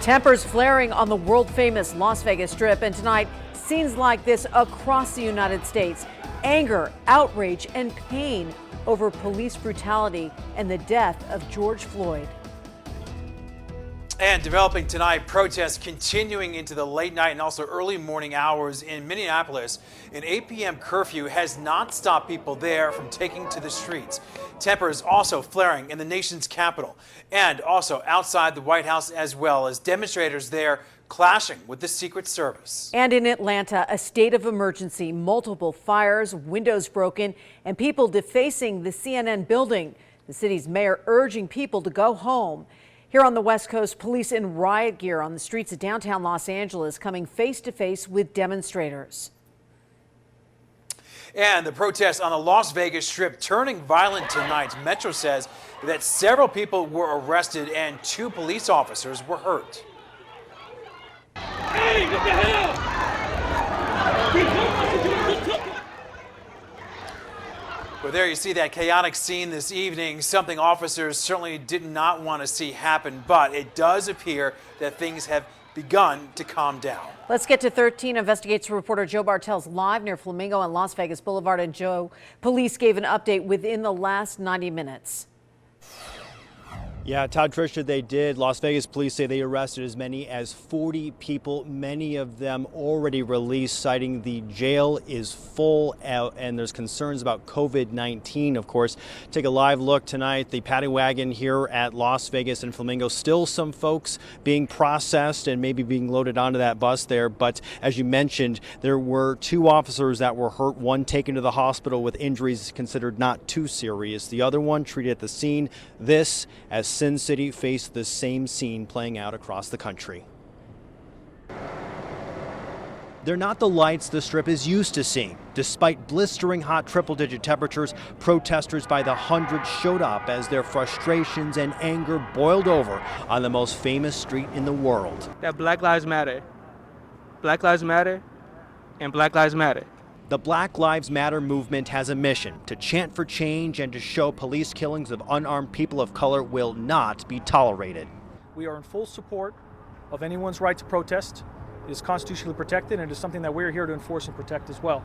Tempers flaring on the world-famous Las Vegas Strip, and tonight, scenes like this across the United States. Anger, outrage, and pain over police brutality and the death of George Floyd. And developing tonight, protests continuing into the late night and also early morning hours in Minneapolis. An 8 p.m. curfew has not stopped people there from taking to the streets. Tempers also flaring in the nation's capital and also outside the White House, as well as demonstrators there clashing with the Secret Service. And in Atlanta, a state of emergency, multiple fires, windows broken, and people defacing the CNN building. The city's mayor urging people to go home. Here on the West Coast, police in riot gear on the streets of downtown Los Angeles coming face to face with demonstrators. And the protests on the Las Vegas Strip turning violent tonight. Metro says that several people were arrested and 2 police officers were hurt. Hey, what the hell? Well, there you see that chaotic scene this evening, something officers certainly did not want to see happen, but it does appear that things have begun to calm down. Let's get to 13. Investigates reporter Joe Bartel's live near Flamingo and Las Vegas Boulevard. And Joe, police gave an update within the last 90 minutes. Yeah, Todd, Tricia, they did. Las Vegas police say they arrested as many as 40 people, many of them already released, citing the jail is full and there's concerns about COVID-19, of course. Take a live look tonight. The paddy wagon here at Las Vegas and Flamingo, still some folks being processed and maybe being loaded onto that bus there. But as you mentioned, there were 2 officers that were hurt, one taken to the hospital with injuries considered not too serious. The other one treated at the scene. This as Sin City faced the same scene playing out across the country. They're not the lights the Strip is used to seeing. Despite blistering hot triple-digit temperatures, protesters by the hundreds showed up as their frustrations and anger boiled over on the most famous street in the world. That Black Lives Matter. Black Lives Matter and Black Lives Matter. The Black Lives Matter movement has a mission to chant for change and to show police killings of unarmed people of color will not be tolerated. We are in full support of anyone's right to protest. It is constitutionally protected, and it is something that we're here to enforce and protect as well.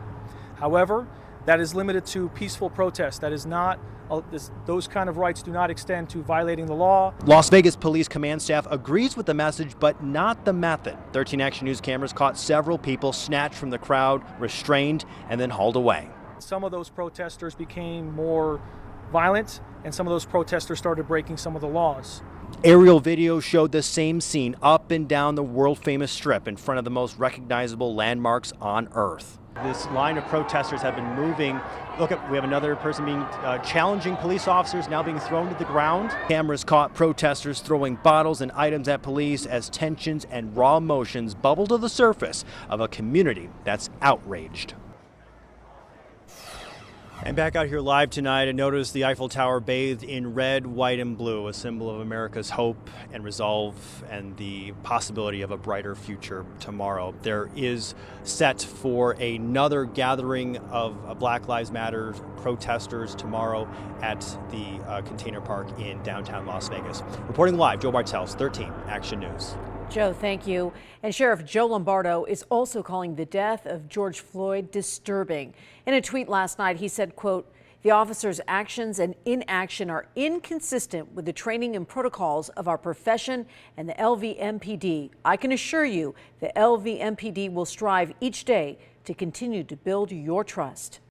However, that is limited to peaceful protest. That is not, those kind of rights do not extend to violating the law. Las Vegas Police Command staff agrees with the message, but not the method. 13 Action News cameras caught several people snatched from the crowd, restrained, and then hauled away. Some of those protesters became more violent, and some of those protesters started breaking some of the laws. Aerial video showed the same scene up and down the world-famous Strip in front of the most recognizable landmarks on Earth. This line of protesters have been moving. Look, we have another person being challenging police officers, now being thrown to the ground. Cameras caught protesters throwing bottles and items at police as tensions and raw emotions bubble to the surface of a community that's outraged. And back out here live tonight, I noticed the Eiffel Tower bathed in red, white, and blue, a symbol of America's hope and resolve and the possibility of a brighter future tomorrow. There is set for another gathering of Black Lives Matter protesters tomorrow at the Container Park in downtown Las Vegas. Reporting live, Joe Bartels, 13 Action News. Joe, thank you. And Sheriff Joe Lombardo is also calling the death of George Floyd disturbing. In a tweet last night, he said, quote, "The officer's actions and inaction are inconsistent with the training and protocols of our profession and the LVMPD. I can assure you the LVMPD will strive each day to continue to build your trust."